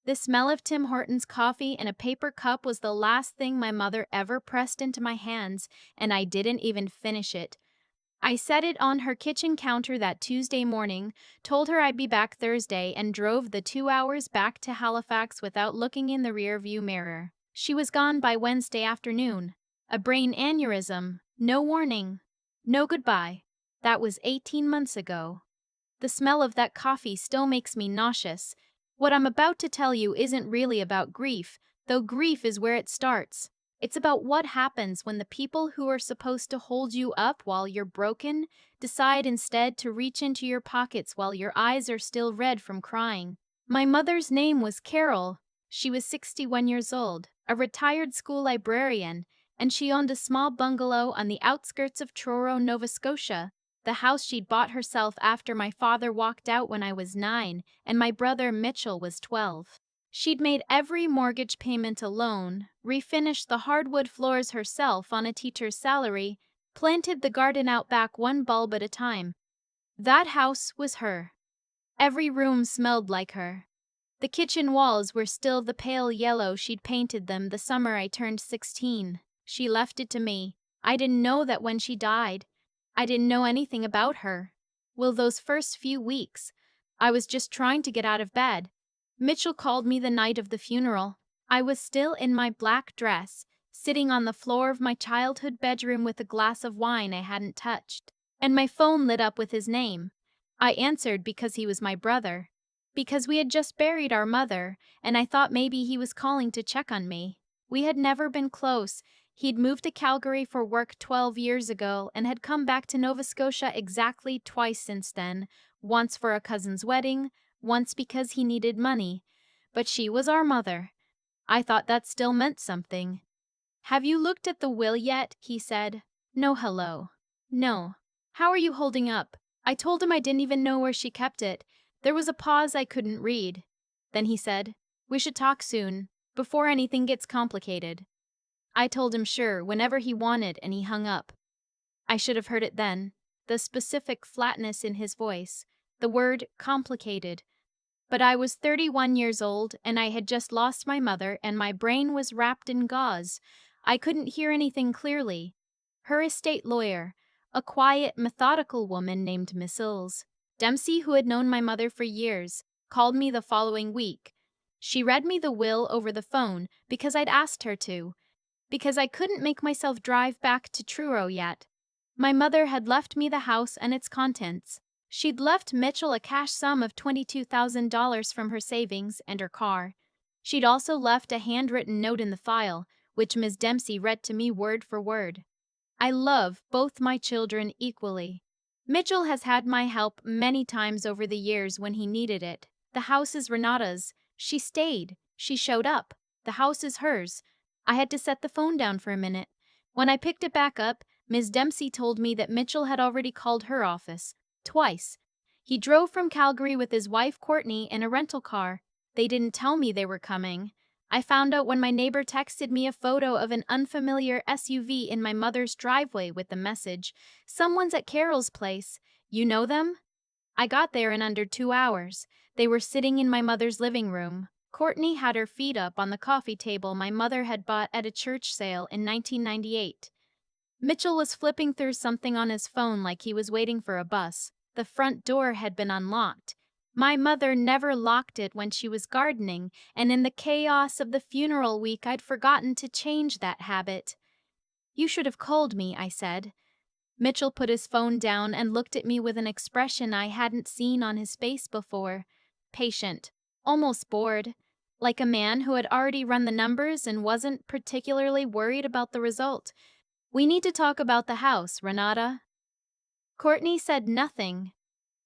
The smell of Tim Hortons coffee in a paper cup was the last thing my mother ever pressed into my hands, and I didn't even finish it. I set it on her kitchen counter that Tuesday morning, told her I'd be back Thursday, and drove the 2 hours back to Halifax without looking in the rearview mirror. She was gone by Wednesday afternoon. A brain aneurysm. No warning. No goodbye. That was 18 months ago. The smell of that coffee still makes me nauseous. What I'm about to tell you isn't really about grief, though grief is where it starts. It's about what happens when the people who are supposed to hold you up while you're broken decide instead to reach into your pockets while your eyes are still red from crying. My mother's name was Carol. She was 61 years old, a retired school librarian, and she owned a small bungalow on the outskirts of Truro, Nova Scotia. The house she'd bought herself after my father walked out when I was 9 and my brother Mitchell was 12. She'd made every mortgage payment alone, refinished the hardwood floors herself on a teacher's salary, planted the garden out back one bulb at a time. That house was her. Every room smelled like her. The kitchen walls were still the pale yellow she'd painted them the summer I turned 16. She left it to me. I didn't know that when she died. I didn't know anything about her. Well, those first few weeks, I was just trying to get out of bed. Mitchell called me the night of the funeral. I was still in my black dress, sitting on the floor of my childhood bedroom with a glass of wine I hadn't touched, and my phone lit up with his name. I answered because he was my brother, because we had just buried our mother, and I thought maybe he was calling to check on me. We had never been close. He'd moved to Calgary for work 12 years ago and had come back to Nova Scotia exactly twice since then, once for a cousin's wedding, once because he needed money. But she was our mother. I thought that still meant something. "Have you looked at the will yet?" he said. No hello. No. "How are you holding up?" I told him I didn't even know where she kept it. There was a pause I couldn't read. Then he said, "We should talk soon, before anything gets complicated." I told him sure, whenever he wanted, and he hung up. I should have heard it then, the specific flatness in his voice, the word complicated. But I was 31 years old, and I had just lost my mother, and my brain was wrapped in gauze. I couldn't hear anything clearly. Her estate lawyer, a quiet, methodical woman named Miss Ills Dempsey, who had known my mother for years, called me the following week. She read me the will over the phone because I'd asked her to, because I couldn't make myself drive back to Truro yet. My mother had left me the house and its contents. She'd left Mitchell a cash sum of $22,000 from her savings and her car. She'd also left a handwritten note in the file, which Ms. Dempsey read to me word for word. I love both my children equally. Mitchell has had my help many times over the years when he needed it. The house is Renata's. She stayed. She showed up. The house is hers. I had to set the phone down for a minute. When I picked it back up, Ms. Dempsey told me that Mitchell had already called her office. Twice. He drove from Calgary with his wife Courtney in a rental car. They didn't tell me they were coming. I found out when my neighbor texted me a photo of an unfamiliar SUV in my mother's driveway with the message, "Someone's at Carol's place. You know them?" I got there in under 2 hours. They were sitting in my mother's living room. Courtney had her feet up on the coffee table my mother had bought at a church sale in 1998. Mitchell was flipping through something on his phone like he was waiting for a bus. The front door had been unlocked. My mother never locked it when she was gardening, and in the chaos of the funeral week I'd forgotten to change that habit. "You should have called me," I said. Mitchell put his phone down and looked at me with an expression I hadn't seen on his face before. Patient, almost bored, like a man who had already run the numbers and wasn't particularly worried about the result. "We need to talk about the house, Renata." Courtney said nothing.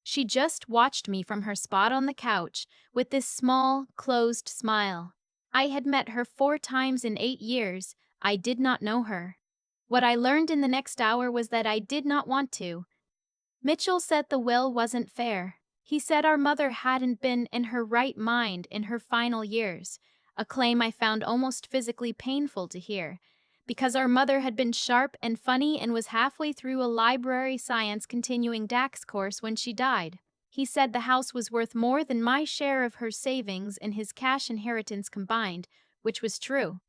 She just watched me from her spot on the couch with this small, closed smile. I had met her 4 times in 8 years. I did not know her. What I learned in the next hour was that I did not want to. Mitchell said the will wasn't fair. He said our mother hadn't been in her right mind in her final years, a claim I found almost physically painful to hear, because our mother had been sharp and funny and was halfway through a library science continuing DAX course when she died. He said the house was worth more than my share of her savings and his cash inheritance combined, which was true.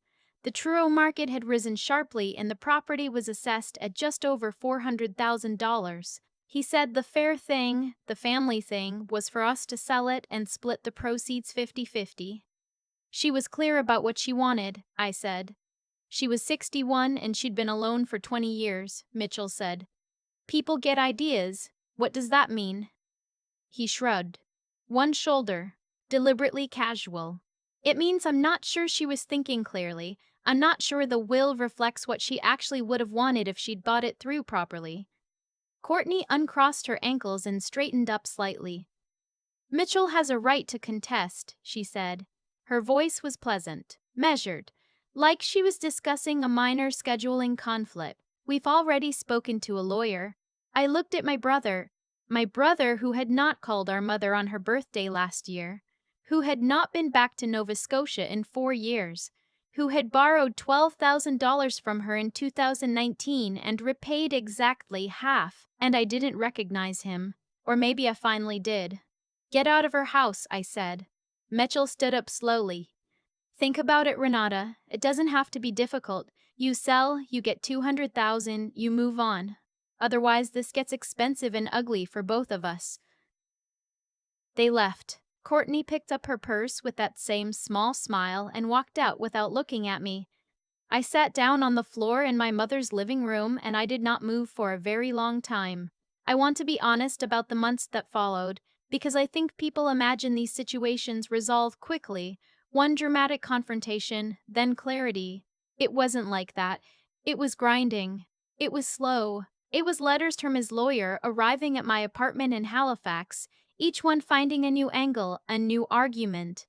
The Truro market had risen sharply and the property was assessed at just over $400,000. He said the fair thing, the family thing, was for us to sell it and split the proceeds 50-50. She was clear about what she wanted, I said. She was 61 and she'd been alone for 20 years, Mitchell said. People get ideas. What does that mean? He shrugged. One shoulder. Deliberately casual. It means I'm not sure she was thinking clearly. I'm not sure the will reflects what she actually would have wanted if she'd bought it through properly. Courtney uncrossed her ankles and straightened up slightly. Mitchell has a right to contest, she said. Her voice was pleasant, measured, like she was discussing a minor scheduling conflict. We've already spoken to a lawyer. I looked at my brother who had not called our mother on her birthday last year, who had not been back to Nova Scotia in 4 years, who had borrowed $12,000 from her in 2019 and repaid exactly half, and I didn't recognize him. Or maybe I finally did. Get out of her house, I said. Mitchell stood up slowly. Think about it, Renata. It doesn't have to be difficult. You sell, you get 200,000, you move on. Otherwise, this gets expensive and ugly for both of us. They left. Courtney picked up her purse with that same small smile and walked out without looking at me. I sat down on the floor in my mother's living room and I did not move for a very long time. I want to be honest about the months that followed, because I think people imagine these situations resolve quickly, one dramatic confrontation, then clarity. It wasn't like that. It was grinding. It was slow. It was letters from his lawyer arriving at my apartment in Halifax, each one finding a new angle, a new argument.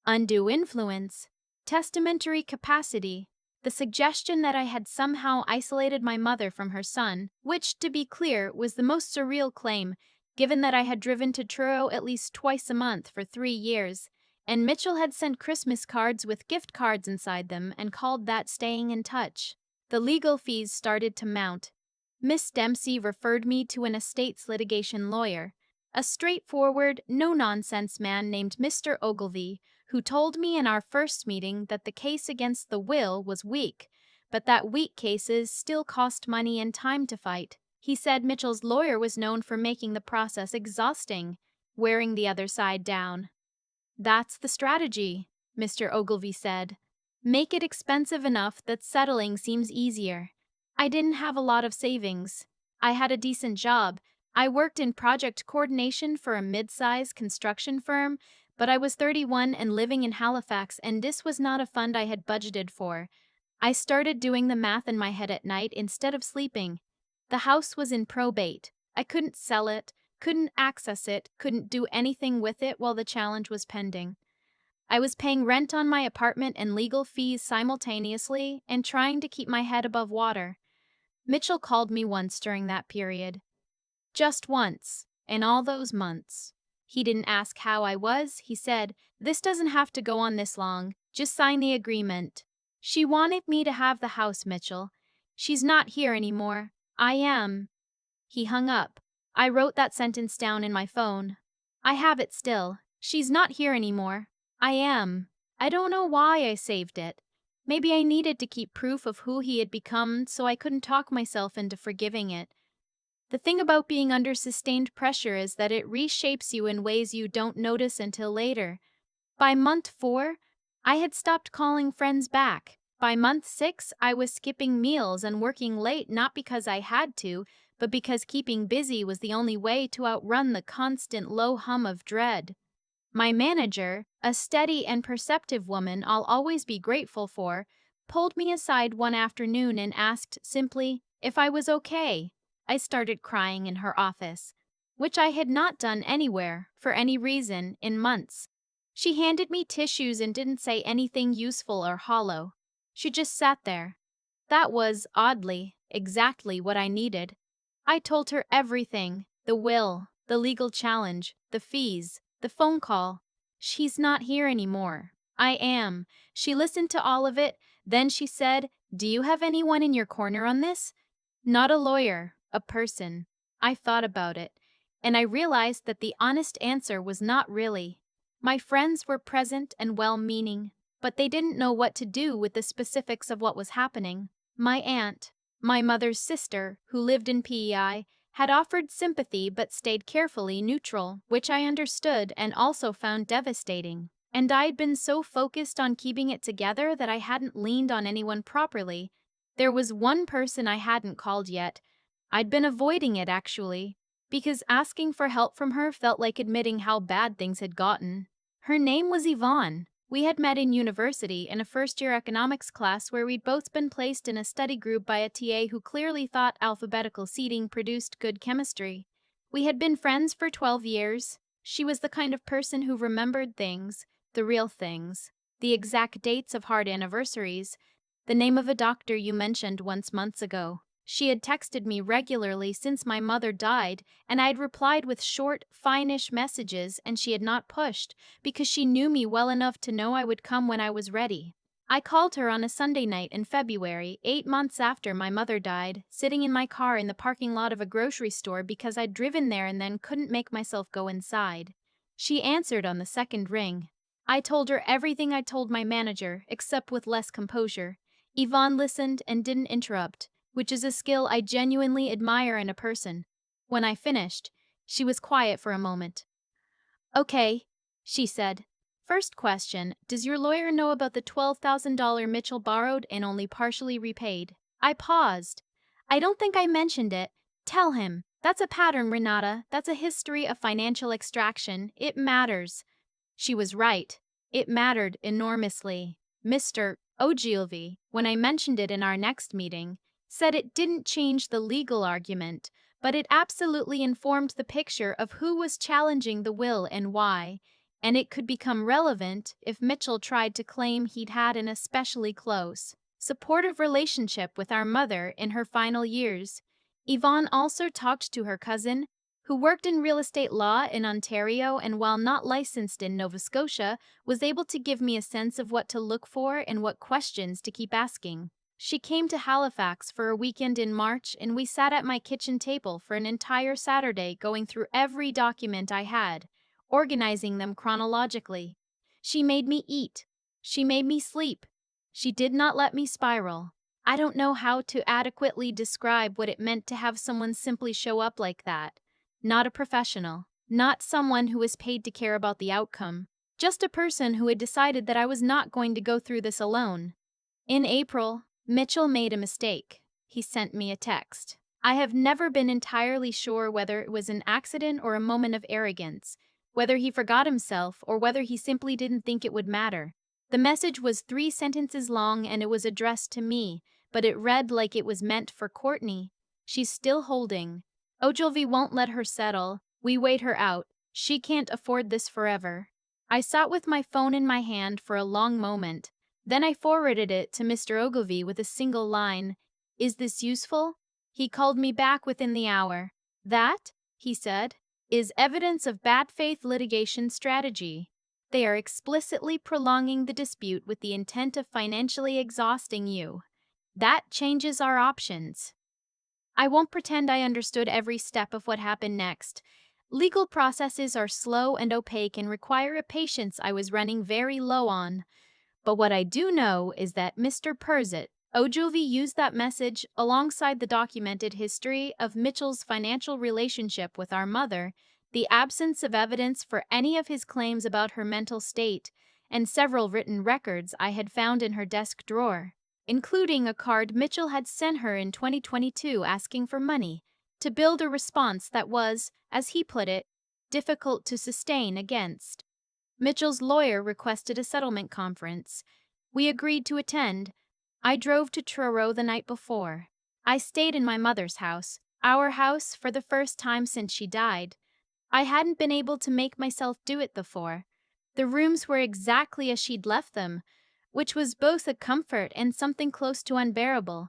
Undue influence. Testamentary capacity. The suggestion that I had somehow isolated my mother from her son, which, to be clear, was the most surreal claim, given that I had driven to Truro at least twice a month for 3 years, and Mitchell had sent Christmas cards with gift cards inside them and called that staying in touch. The legal fees started to mount. Miss Dempsey referred me to an estates litigation lawyer, a straightforward, no-nonsense man named Mr. Ogilvy, who told me in our first meeting that the case against the will was weak, but that weak cases still cost money and time to fight. He said Mitchell's lawyer was known for making the process exhausting, wearing the other side down. That's the strategy, Mr. Ogilvy said. Make it expensive enough that settling seems easier. I didn't have a lot of savings. I had a decent job. I worked in project coordination for a mid-size construction firm, but I was 31 and living in Halifax, and this was not a fund I had budgeted for. I started doing the math in my head at night instead of sleeping. The house was in probate. I couldn't sell it, couldn't access it, couldn't do anything with it while the challenge was pending. I was paying rent on my apartment and legal fees simultaneously and trying to keep my head above water. Mitchell called me once during that period. Just once, in all those months. He didn't ask how I was. He said, "This doesn't have to go on this long. Just sign the agreement." She wanted me to have the house, Mitchell. She's not here anymore. I am. He hung up. I wrote that sentence down in my phone. I have it still. She's not here anymore. I am. I don't know why I saved it. Maybe I needed to keep proof of who he had become so I couldn't talk myself into forgiving it. The thing about being under sustained pressure is that it reshapes you in ways you don't notice until later. By month 4, I had stopped calling friends back. By month 6, I was skipping meals and working late not because I had to, but because keeping busy was the only way to outrun the constant low hum of dread. My manager, a steady and perceptive woman I'll always be grateful for, pulled me aside one afternoon and asked simply if I was okay. I started crying in her office, which I had not done anywhere, for any reason, in months. She handed me tissues and didn't say anything useful or hollow. She just sat there. That was, oddly, exactly what I needed. I told her everything, the will, the legal challenge, the fees, the phone call. She's not here anymore. I am. She listened to all of it, then she said, "Do you have anyone in your corner on this?" Not a lawyer, a person. I thought about it. and I realized that the honest answer was not really. My friends were present and well-meaning, but they didn't know what to do with the specifics of what was happening. My aunt, my mother's sister, who lived in PEI, had offered sympathy but stayed carefully neutral, which I understood and also found devastating. And I'd been so focused on keeping it together that I hadn't leaned on anyone properly. There was one person I hadn't called yet. I'd been avoiding it, actually, because asking for help from her felt like admitting how bad things had gotten. Her name was Yvonne. We had met in university in a first-year economics class where we'd both been placed in a study group by a TA who clearly thought alphabetical seating produced good chemistry. We had been friends for 12 years. She was the kind of person who remembered things, the real things, the exact dates of hard anniversaries, the name of a doctor you mentioned once months ago. She had texted me regularly since my mother died, and I'd replied with short, fine-ish messages, and she had not pushed, because she knew me well enough to know I would come when I was ready. I called her on a Sunday night in February, 8 months after my mother died, sitting in my car in the parking lot of a grocery store because I'd driven there and then couldn't make myself go inside. She answered on the second ring. I told her everything I told my manager, except with less composure. Yvonne listened and didn't interrupt, which is a skill I genuinely admire in a person. When I finished, she was quiet for a moment. "Okay," she said. "First question, does your lawyer know about the $12,000 Mitchell borrowed and only partially repaid?" I paused. "I don't think I mentioned it. Tell him. That's a pattern, Renata. That's a history of financial extraction. It matters." She was right. It mattered enormously. Mr. Ogilvy, when I mentioned it in our next meeting, said it didn't change the legal argument, but it absolutely informed the picture of who was challenging the will and why, and it could become relevant if Mitchell tried to claim he'd had an especially close, supportive relationship with our mother in her final years. Yvonne also talked to her cousin, who worked in real estate law in Ontario and, while not licensed in Nova Scotia, was able to give me a sense of what to look for and what questions to keep asking. She came to Halifax for a weekend in March, and we sat at my kitchen table for an entire Saturday going through every document I had, organizing them chronologically. She made me eat. She made me sleep. She did not let me spiral. I don't know how to adequately describe what it meant to have someone simply show up like that. Not a professional, not someone who was paid to care about the outcome, just a person who had decided that I was not going to go through this alone. In April, Mitchell made a mistake. He sent me a text. I have never been entirely sure whether it was an accident or a moment of arrogance, whether he forgot himself or whether he simply didn't think it would matter. The message was 3 sentences long and it was addressed to me, but it read like it was meant for Courtney. "She's still holding. Ogilvy won't let her settle. We wait her out. She can't afford this forever." I sat with my phone in my hand for a long moment. Then I forwarded it to Mr. Ogilvy with a single line. "Is this useful?" He called me back within the hour. "That," he said, "is evidence of bad faith litigation strategy. They are explicitly prolonging the dispute with the intent of financially exhausting you. That changes our options." I won't pretend I understood every step of what happened next. Legal processes are slow and opaque and require a patience I was running very low on. But what I do know is that Mr. Ogilvy used that message alongside the documented history of Mitchell's financial relationship with our mother, the absence of evidence for any of his claims about her mental state, and several written records I had found in her desk drawer, including a card Mitchell had sent her in 2022 asking for money to build a response that was, as he put it, difficult to sustain against. Mitchell's lawyer requested a settlement conference. We agreed to attend. I drove to Truro the night before. I stayed in my mother's house, our house, for the first time since she died. I hadn't been able to make myself do it before. The rooms were exactly as she'd left them, which was both a comfort and something close to unbearable.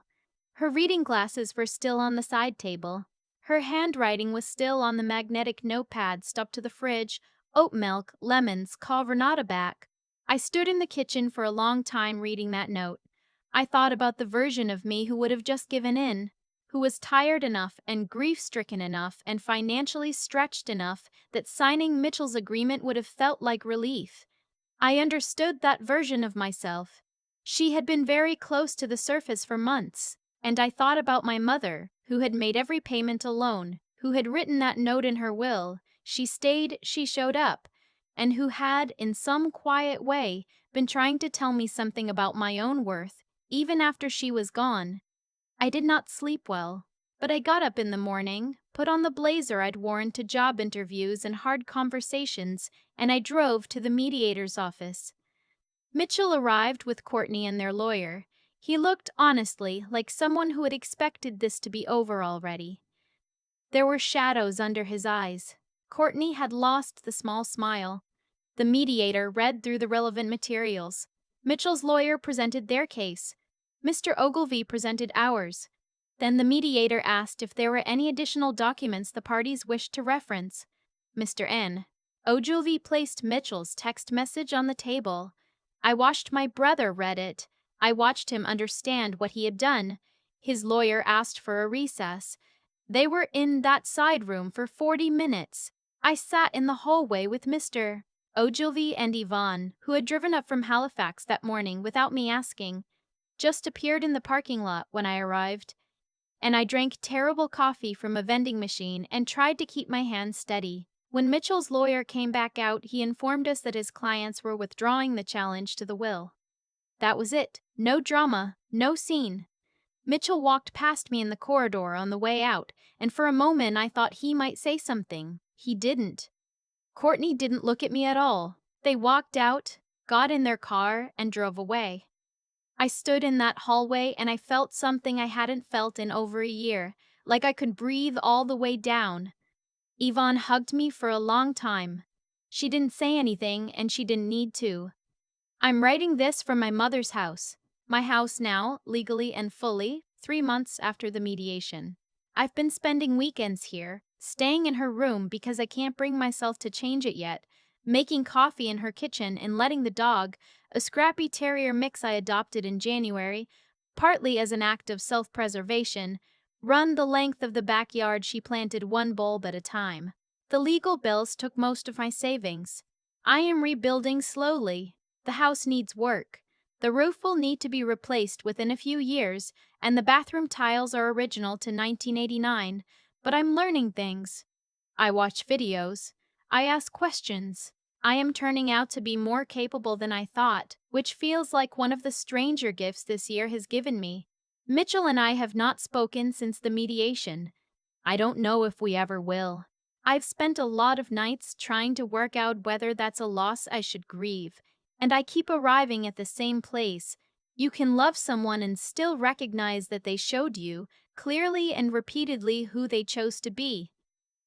Her reading glasses were still on the side table. Her handwriting was still on the magnetic notepad stuck to the fridge. Oat milk, lemons, call Renata back. I stood in the kitchen for a long time reading that note. I thought about the version of me who would have just given in. who was tired enough and grief-stricken enough and financially stretched enough that signing Mitchell's agreement would have felt like relief. I understood that version of myself. She had been very close to the surface for months, and I thought about my mother, who had made every payment alone, who had written that note in her will, she stayed, she showed up, and who had, in some quiet way, been trying to tell me something about my own worth, even after she was gone. I did not sleep well, but I got up in the morning, put on the blazer I'd worn to job interviews and hard conversations, and I drove to the mediator's office. Mitchell arrived with Courtney and their lawyer. He looked, honestly, like someone who had expected this to be over already. There were shadows under his eyes. Courtney had lost the small smile. The mediator read through the relevant materials. Mitchell's lawyer presented their case. Mr. Ogilvy presented ours. Then the mediator asked if there were any additional documents the parties wished to reference. Mr. N. Ogilvy placed Mitchell's text message on the table. I watched my brother read it. I watched him understand what he had done. His lawyer asked for a recess. They were in that side room for 40 minutes. I sat in the hallway with Mr. Ogilvy and Yvonne, who had driven up from Halifax that morning without me asking, just appeared in the parking lot when I arrived, and I drank terrible coffee from a vending machine and tried to keep my hands steady. When Mitchell's lawyer came back out, he informed us that his clients were withdrawing the challenge to the will. That was it. No drama, no scene. Mitchell walked past me in the corridor on the way out, and for a moment I thought he might say something. He didn't. Courtney didn't look at me at all. They walked out, got in their car, and drove away. I stood in that hallway and I felt something I hadn't felt in over a year, like I could breathe all the way down. Yvonne hugged me for a long time. She didn't say anything and she didn't need to. I'm writing this from my mother's house. My house now, legally and fully, 3 months after the mediation. I've been spending weekends here, staying in her room because I can't bring myself to change it yet, making coffee in her kitchen and letting the dog, a scrappy terrier mix I adopted in January, partly as an act of self-preservation, run the length of the backyard she planted one bulb at a time. The legal bills took most of my savings. I am rebuilding slowly. The house needs work. The roof will need to be replaced within a few years, and the bathroom tiles are original to 1989, but I'm learning things. I watch videos. I ask questions. I am turning out to be more capable than I thought, which feels like one of the stranger gifts this year has given me. Mitchell and I have not spoken since the mediation. I don't know if we ever will. I've spent a lot of nights trying to work out whether that's a loss I should grieve, and I keep arriving at the same place. You can love someone and still recognize that they showed you, clearly and repeatedly, who they chose to be.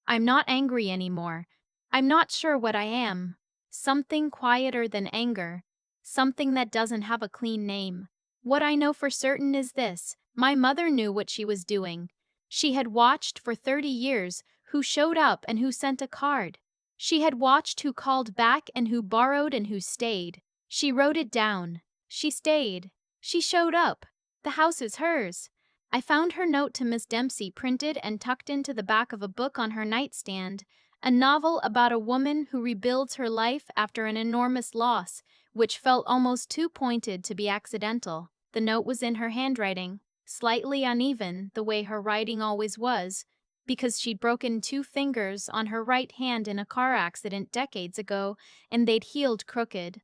I'm not angry anymore. I'm not sure what I am. Something quieter than anger. Something that doesn't have a clean name. What I know for certain is this: my mother knew what she was doing. She had watched for 30 years who showed up and who sent a card. She had watched who called back and who borrowed and who stayed. She wrote it down. She stayed. She showed up. The house is hers. I found her note to Miss Dempsey printed and tucked into the back of a book on her nightstand, a novel about a woman who rebuilds her life after an enormous loss, which felt almost too pointed to be accidental. The note was in her handwriting, slightly uneven, the way her writing always was, because she'd broken 2 fingers on her right hand in a car accident decades ago, and they'd healed crooked.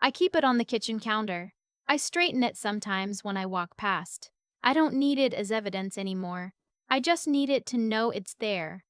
I keep it on the kitchen counter. I straighten it sometimes when I walk past. I don't need it as evidence anymore. I just need it to know it's there.